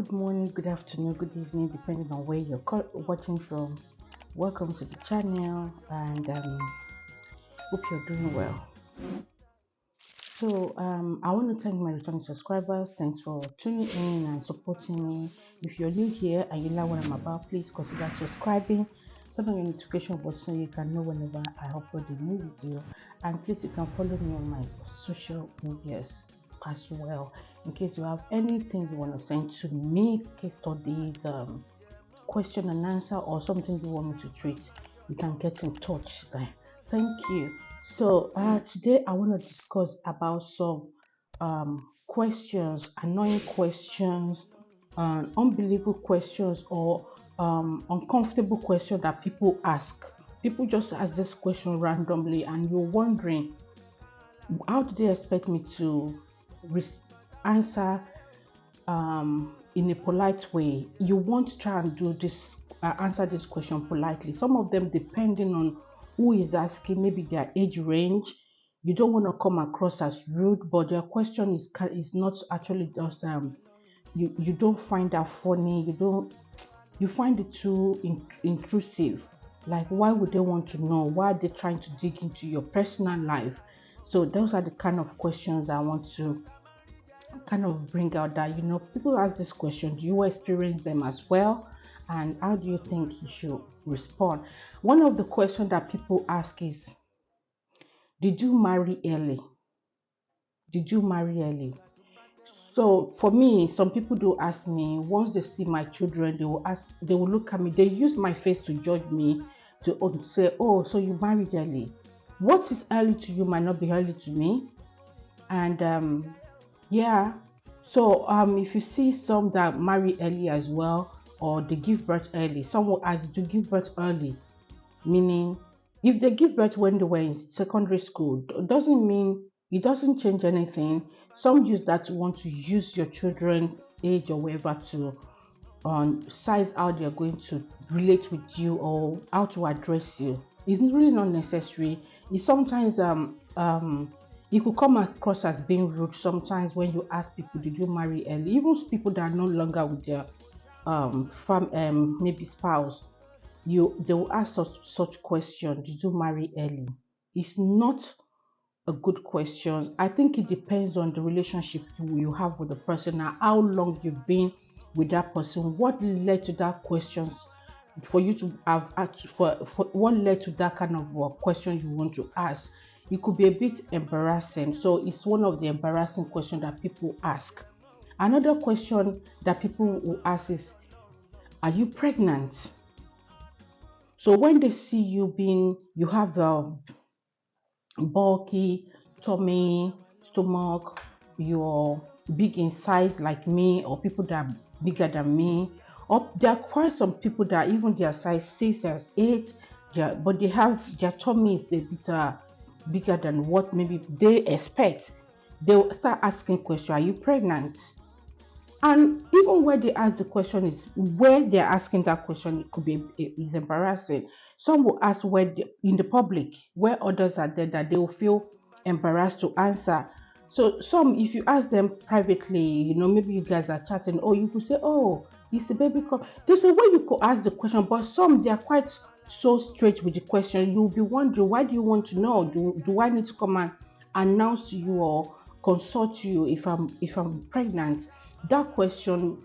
Good morning, good afternoon, good evening, depending on where you're watching from. Welcome to the channel, and hope you're doing well. I want to thank my returning subscribers. Thanks for tuning in and supporting me. If you're new here and you like what I'm about, please consider subscribing. Turn on your notification button so you can know whenever I upload a new video. And please, you can follow me on my social medias as well, in case you have anything you want to send to me, case studies, question and answer, or something you want me to treat, you can get in touch there. Thank you. Today I want to discuss about some questions, annoying questions, unbelievable questions, or uncomfortable questions that people ask. People just ask this question randomly, and you're wondering, how do they expect me to answer in a polite way? You want to try and do this, answer this question politely. Some of them, depending on who is asking, maybe their age range. You don't want to come across as rude, but their question is not actually just you don't find that funny. You find it too intrusive. Like, why would they want to know? Why are they trying to dig into your personal life? So those are the kind of questions I want to kind of bring out, that people ask this question. Do you experience them as well? And how do you think you should respond? One of the questions that people ask is, did you marry early? Did you marry early? So for me, some people do ask me, once they see my children, they will look at me, they use my face to judge me, to say, oh, so you married early. What is early to you might not be early to me. And yeah, so if you see some that marry early as well, or they give birth early, some will ask, to give birth early, meaning if they give birth when they were in secondary school, doesn't mean, it doesn't change anything. Some use that to want to use your children's age or whatever to size how they're going to relate with you or how to address you. It's really not necessary. It's sometimes it could come across as being rude sometimes when you ask people, did you marry early? Even people that are no longer with their maybe spouse, they will ask such question, did you marry early? It's not a good question. I think it depends on the relationship you have with the person and how long you've been with that person. What led to that question for you to have asked, for what led to that kind of question you want to ask? It could be a bit embarrassing. So it's one of the embarrassing questions that people ask. Another question that people will ask is, are you pregnant? So when they see you have a bulky tummy, stomach, you're big in size like me, or people that are bigger than me, or there are quite some people that even their size 6 or 8, but they have their tummy is a bit bigger than what maybe they expect. They'll start asking question, are you pregnant? And even where they ask the question is where they're asking that question, it could be is embarrassing. Some will ask in the public where others are there, that they will feel embarrassed to answer. So some, if you ask them privately, maybe you guys are chatting, or you could say, oh, is the baby come? There's a way you could ask the question, but some, they are quite so straight with the question. You'll be wondering, why do you want to know? Do I need to come and announce to you or consult you if I'm pregnant? That question,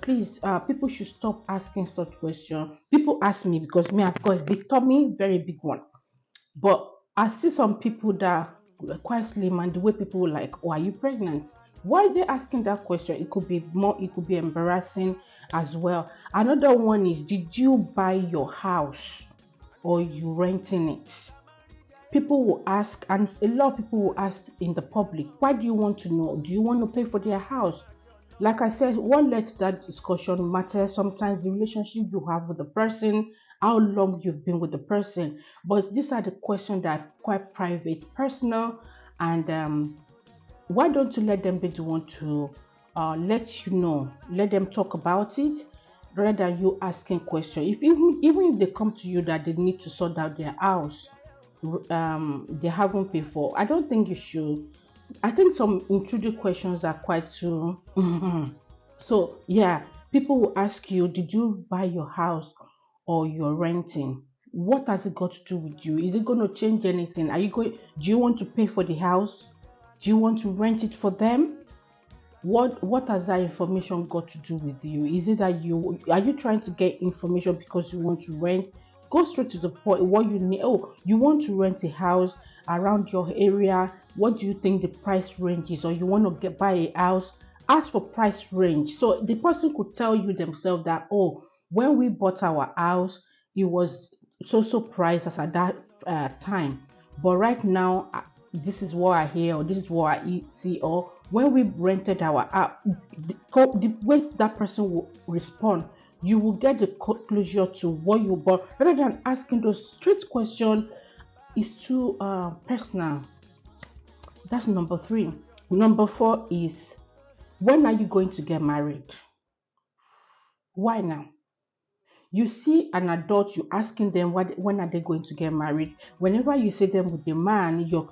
please, people should stop asking such question. People ask me because me, I've got a big tummy, very big one. But I see some people that are quite slim, and the way people were like, oh, are you pregnant? Why are they asking that question? It could be embarrassing as well. Another one is, did you buy your house or you renting it? People will ask, and a lot of people will ask in the public, why do you want to know? Do you want to pay for their house? Like I said, what led to that discussion matters. Sometimes the relationship you have with the person, how long you've been with the person. But these are the questions that are quite private, personal, and why don't you let them be the one to let you know? Let them talk about it rather than you asking questions. Even if they come to you that they need to sort out their house, they haven't paid for, I don't think you should. I think some intrusive questions are quite too. So yeah, People will ask you, did you buy your house or you're renting? What has it got to do with you? Is it going to change anything? Do you want to pay for the house? Do you want to rent it for them? What has that information got to do with you? Is it that you trying to get information because you want to rent? Go straight to the point. What you need. Oh, you want to rent a house around your area. What do you think the price range is? Or you want to buy a house? Ask for price range. So the person could tell you themselves that, oh, when we bought our house, it was so price as at that time. But right now, this is what I hear, or this is what I see, or when we rented our app, the way that person will respond, you will get the closure to what you bought rather than asking those straight questions. Is too personal. That's number three. Number four is, when are you going to get married? Why now? You see an adult, you asking them when are they going to get married. Whenever you see them with the man, you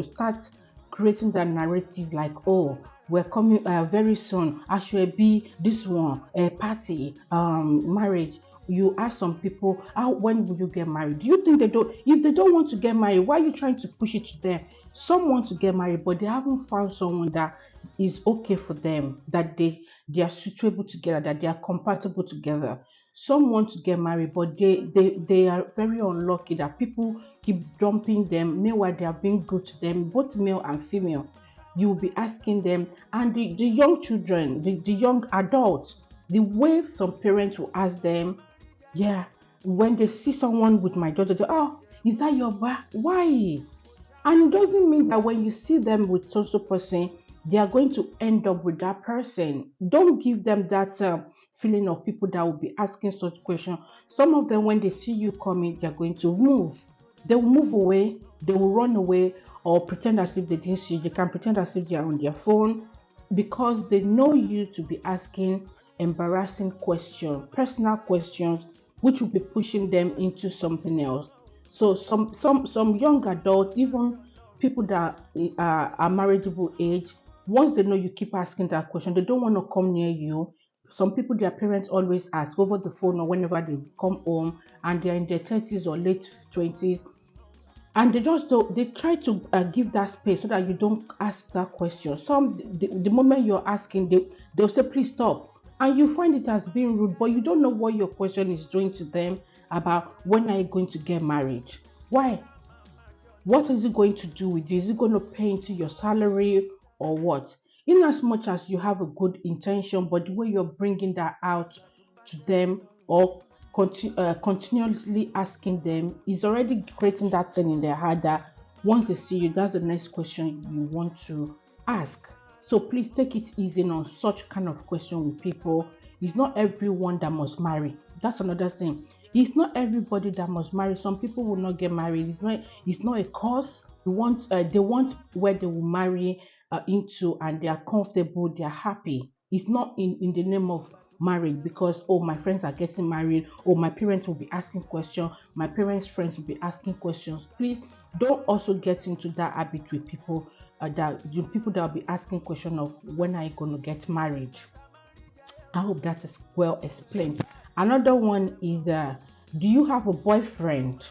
start creating that narrative like, oh, we're coming very soon. I should be this one, a party, marriage. You ask some people, how when will you get married? Do you think they don't? If they don't want to get married, why are you trying to push it to them? Some want to get married, but they haven't found someone that is okay for them, that they are suitable together, that they are compatible together. Some want to get married, but they are very unlucky that people keep dumping them. Meanwhile, they are being good to them, both male and female. You will be asking them, and the young children, the young adults, the way some parents will ask them, yeah, when they see someone with my daughter, they, oh, is that your why? And it doesn't mean that when you see them with social person, they are going to end up with that person. Don't give them that feeling of people that will be asking such questions. Some of them, when they see you coming, they are going to move. They will move away, they will run away, or pretend as if they didn't see you. They can pretend as if they are on their phone because they know you to be asking embarrassing questions, personal questions, which will be pushing them into something else. So some young adults, even people that are marriageable age, once they know you keep asking that question, they don't want to come near you. Some people, their parents always ask over the phone or whenever they come home, and they're in their 30s or late 20s, and they just don't, they try to give that space so that you don't ask that question. The moment you're asking, they'll say please stop, and you find it as being rude, but you don't know what your question is doing to them about when are you going to get married. Why? What is it going to do with you? Is it going to pay into your salary or what? In as much as you have a good intention, but the way you're bringing that out to them, or continuously asking them, is already creating that thing in their heart that once they see you, that's the next question you want to ask. So please take it easy on such kind of question with people. It's not everyone that must marry. That's another thing. It's not everybody that must marry. Some people will not get married. It's not a cause. They want where they will marry into, and they are comfortable, they are happy. It's not in the name of marriage because, oh, my friends are getting married, or my parents will be asking questions, my parents' friends will be asking questions. Please don't also get into that habit with people, people that will be asking question of when are you going to get married. I hope that is well explained. Another one is, do you have a boyfriend?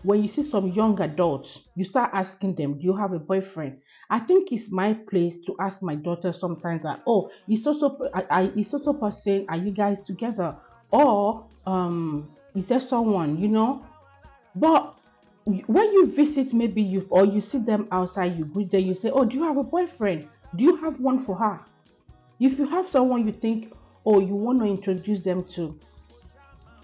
When you see some young adults, you start asking them, do you have a boyfriend? I think it's my place to ask my daughter sometimes that, oh, it's also person, are you guys together? Or is there someone, But when you visit, maybe you see them outside, you greet them, you say, oh, do you have a boyfriend? Do you have one for her? If you have someone you think, oh, you want to introduce them to,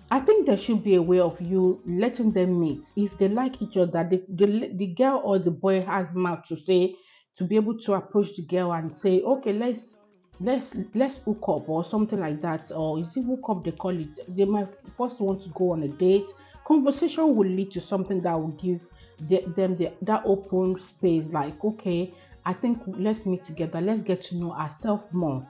I think there should be a way of you letting them meet. If they like each other, the girl or the boy has mouth to say, to be able to approach the girl and say, okay, let's hook up or something like that. Or is it hook up they call it? They might first want to go on a date. Conversation will lead to something that will give that open space, like, okay, I think let's meet together, let's get to know ourselves more.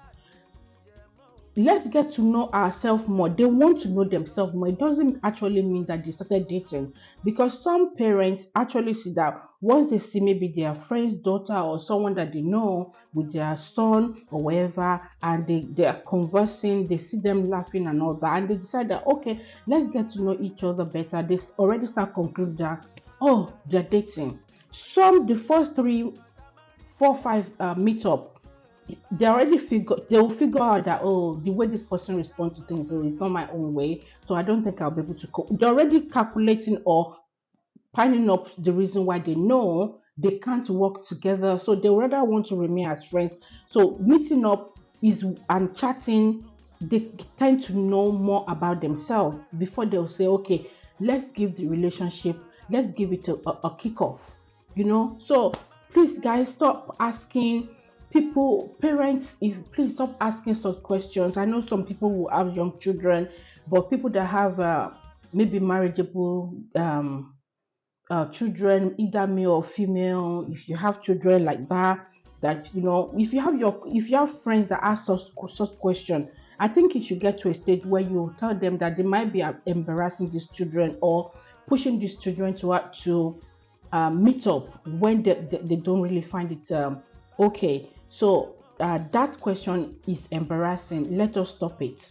let's get to know ourselves more. They want to know themselves more. It doesn't actually mean that they started dating, because some parents actually see that once they see maybe their friend's daughter or someone that they know with their son or whatever, and they are conversing, they see them laughing and all that, and they decide that okay, let's get to know each other better. They already start concluding that oh, they're dating. Some the first three, four, five meet up, they will figure out that oh, the way this person responds to things, so it's not my own way, so I don't think I'll be able to cope. They're already calculating or piling up the reason why they know they can't work together, so they rather want to remain as friends. So meeting up is and chatting, they tend to know more about themselves before they'll say okay, let's give the relationship, let's give it a kickoff, so please guys, stop asking people, parents, if please stop asking such questions. I know some people will have young children, but people that have maybe marriageable children, either male or female, if you have children like that, that if you have friends that ask such question, I think it should get to a stage where you tell them that they might be embarrassing these children or pushing these children to meet up when they don't really find it okay. So that question is embarrassing. Let us stop it.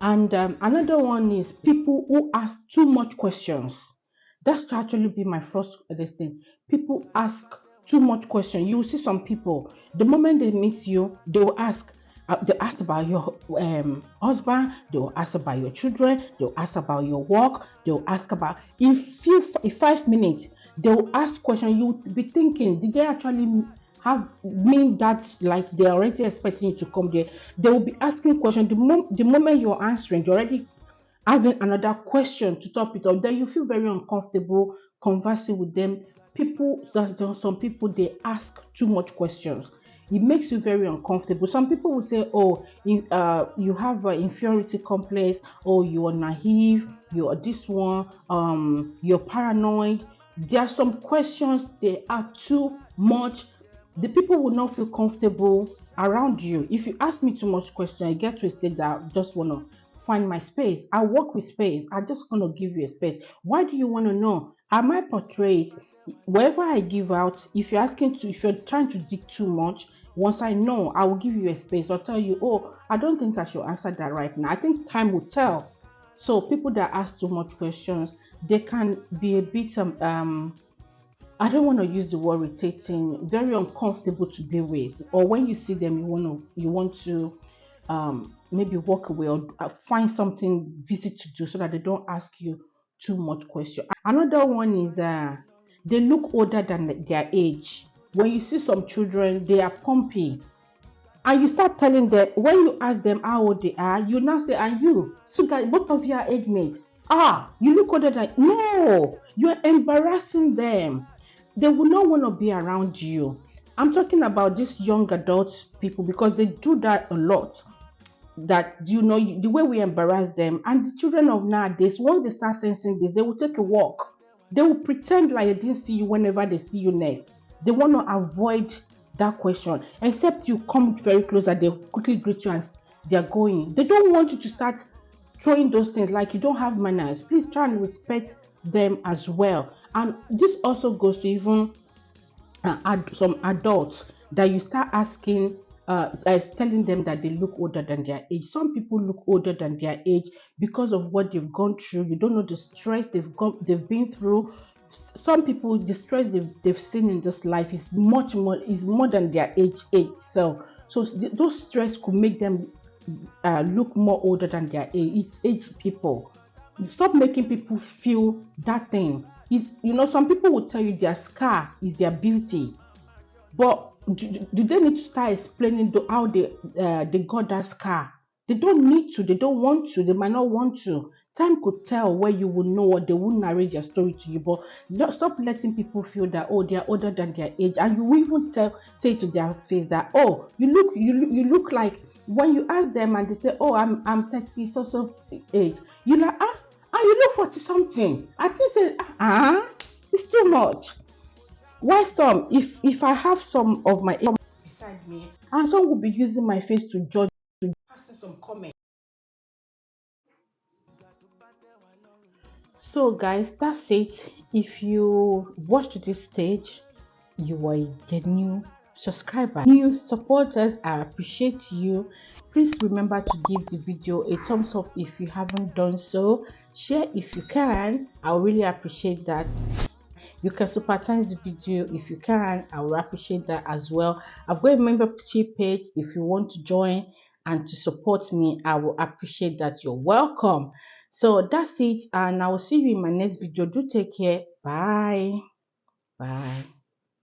And another one is people who ask too much questions. That's to actually be my first this thing. People ask too much question. You will see some people, the moment they meet you, they will ask. They ask about your husband. They will ask about your children. They will ask about your work. They will ask about in 5 minutes. They will ask question. You will be thinking, did they actually have mean that like they're already expecting you to come there? They will be asking question. The moment you're answering, you're already having another question to top it up. Then you feel very uncomfortable conversing with them. Some people they ask too much questions. It makes you very uncomfortable. Some people will say, "Oh, you have an inferiority complex. Oh, you are naive. You are this one. You're paranoid." There are some questions they are too much. The people will not feel comfortable around you. If you ask me too much question, I get to a stage that I just want to find my space. I work with space. I just want to give you a space. Why do you want to know? Am I portrayed? Wherever I give out, if you're trying to dig too much, once I know, I will give you a space. I'll tell you, oh, I don't think I should answer that right now. I think time will tell. So people that ask too much questions, they can be a bit I don't want to use the word irritating, very uncomfortable to be with. Or when you see them, you want to maybe walk away or find something busy to do so that they don't ask you too much question. Another one is they look older than their age. When you see some children, they are pumpy, and you start telling them when you ask them how old they are, you now say, "And you, so guys, both of you are age mates. Ah, you look older than no, you're embarrassing them. They will not want to be around you." I'm talking about these young adult people because they do that a lot. That the way we embarrass them, and the children of nowadays, once they start sensing this, they will take a walk. They will pretend like they didn't see you whenever they see you next. They want to avoid that question, except you come very close and they quickly greet you and they're going. They don't want you to start throwing those things like you don't have manners. Please try and respect them as well. And this also goes to even some adults that you start asking, telling them that they look older than their age. Some people look older than their age because of what they've gone through. You don't know the stress they've been through. Some people, the stress they've seen in this life is more than their age so those stress could make them look more older than their age people. Stop making people feel that thing is, some people will tell you their scar is their beauty, but do they need to start explaining how they got that scar? They don't need to. They don't want to. They might not want to. Time could tell where you will know, or they will narrate their story to you. But stop letting people feel that oh, they are older than their age, and you will even say to their face that oh, you look like, when you ask them and they say oh, I'm 30 so age, you like you look 40 something. I think say it's too much. Why some, if I have some of my age beside me, and some will be using my face to judge passing some comments. So guys, that's it. If you watched to this stage, you are a new subscriber, new supporters. I appreciate you. Please remember to give the video a thumbs up if you haven't done so. Share if you can. I really appreciate that. You can super thanks the video if you can. I will appreciate that as well. I've got a membership page if you want to join and to support me. I will appreciate that. You're welcome. So that's it, and I will see you in my next video. Do take care. Bye. Bye.